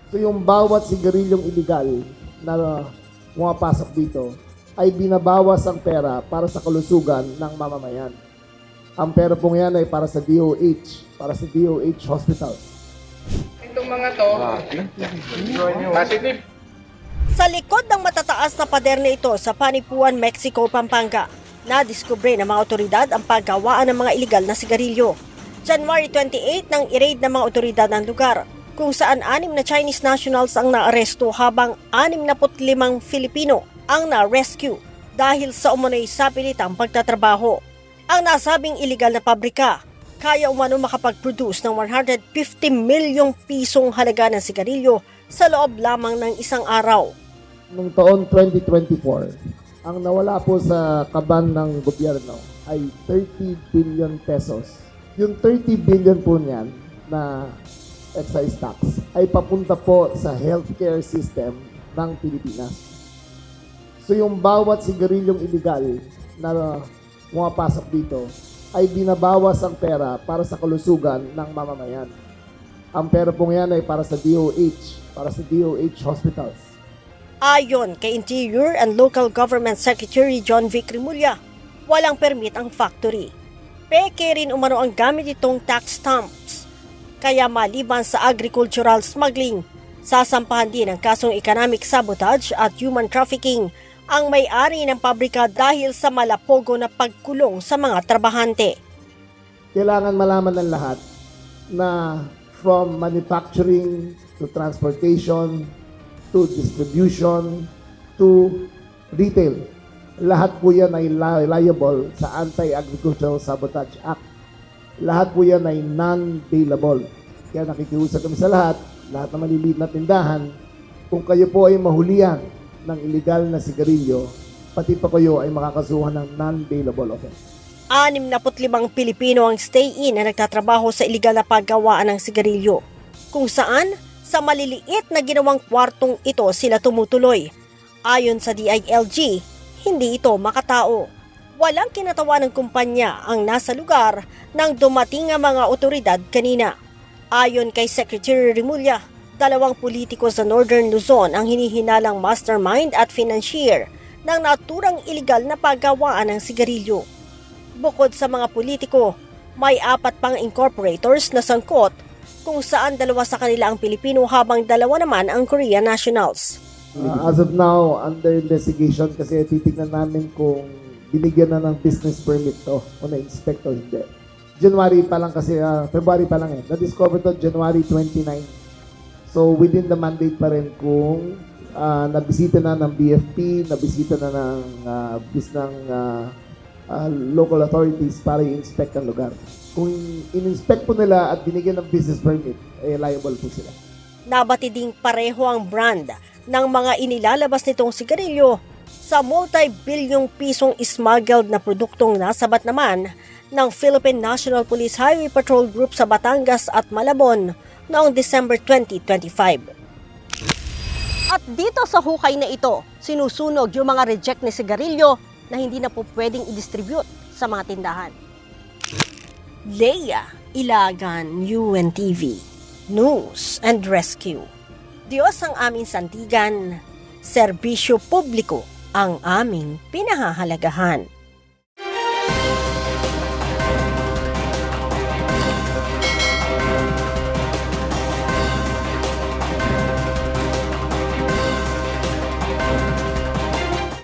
So yung bawat sigarilyong illegal na pumapasok dito ay binabawas ang pera para sa kalusugan ng mamamayan. Ang pera pong yan ay para sa DOH, para sa DOH hospital. Itong mga to, positive. Sa likod ng matataas na pader na ito sa Panipuan, Mexico, Pampanga, nadiskubre ng mga otoridad ang paggawaan ng mga iligal na sigarilyo. January 28 nang i-raid ng mga otoridad ng lugar, kung saan 6 na Chinese nationals ang naaresto habang 65 Filipino ang na-rescue dahil sa umunoy sapilitang pagtatrabaho. Ang nasabing iligal na pabrika, kaya umano makapag-produce ng 150 milyong pisong halaga ng sigarilyo sa loob lamang ng isang araw. Noong taon 2024, ang nawala po sa kaban ng gobyerno ay 30 billion pesos. Yung 30 billion po niyan na excise tax ay papunta po sa healthcare system ng Pilipinas. So yung bawat sigarilyong illegal na pumapasok dito ay binabawas ang pera para sa kalusugan ng mamamayan. Ang pera pong yan ay para sa DOH, para sa DOH hospitals. Ayon kay Interior and Local Government Secretary John Vic Rimulya, walang permit ang factory. Peke rin umano ang gamit itong tax stamps. Kaya maliban sa agricultural smuggling, sasampahan din ang kasong economic sabotage at human trafficking ang may-ari ng pabrika dahil sa malapogo na pagkulong sa mga trabahante. Kailangan malaman ng lahat na from manufacturing to transportation to distribution to retail, lahat po yan ay liable sa Anti-Agricultural Sabotage Act. Lahat po yan ay non-bailable. Kaya nakikiusap kami sa lahat na maliliit na tindahan, kung kayo po ay mahulihan ng illegal na sigarilyo, pati pa kayo ay makakasuhan ng non-bailable offense. 65 Pilipino ang stay-in na nagtatrabaho sa iligal na paggawaan ng sigarilyo, kung saan sa maliliit na ginawang kwartong ito sila tumutuloy. Ayon sa DILG, hindi ito makatao. Walang kinatawa ng kumpanya ang nasa lugar nang dumating ang mga otoridad kanina. Ayon kay Secretary Rimulya, 2 politiko sa Northern Luzon ang hinihinalang mastermind at financier ng naturang iligal na paggawaan ng sigarilyo. Bukod sa mga politiko, may 4 pang incorporators na sangkot kung saan 2 sa kanila ang Pilipino habang 2 naman ang Korean nationals. As of now, under investigation kasi titignan namin kung binigyan na ng business permit to o na-inspect o hindi. January pa lang kasi, February pa lang Na-discover to January 29. So within the mandate pa rin kung nabisita na ng BFP, nabisita na ng local authorities para i-inspect ang lugar. Kung in-inspect po nila at binigyan ng business permit, liable po sila. Nabati ding pareho ang brand ng mga inilalabas nitong sigarilyo sa multi-bilyong pisong smuggled na produktong nasabat naman ng Philippine National Police Highway Patrol Group sa Batangas at Malabon noong December 2025. At dito sa hukay na ito, sinusunog yung mga reject na sigarilyo na hindi na po pwedeng i-distribute sa mga tindahan. Leia Ilagan, UNTV, News and Rescue. Diyos ang aming sandigan, serbisyo publiko ang aming pinahahalagahan.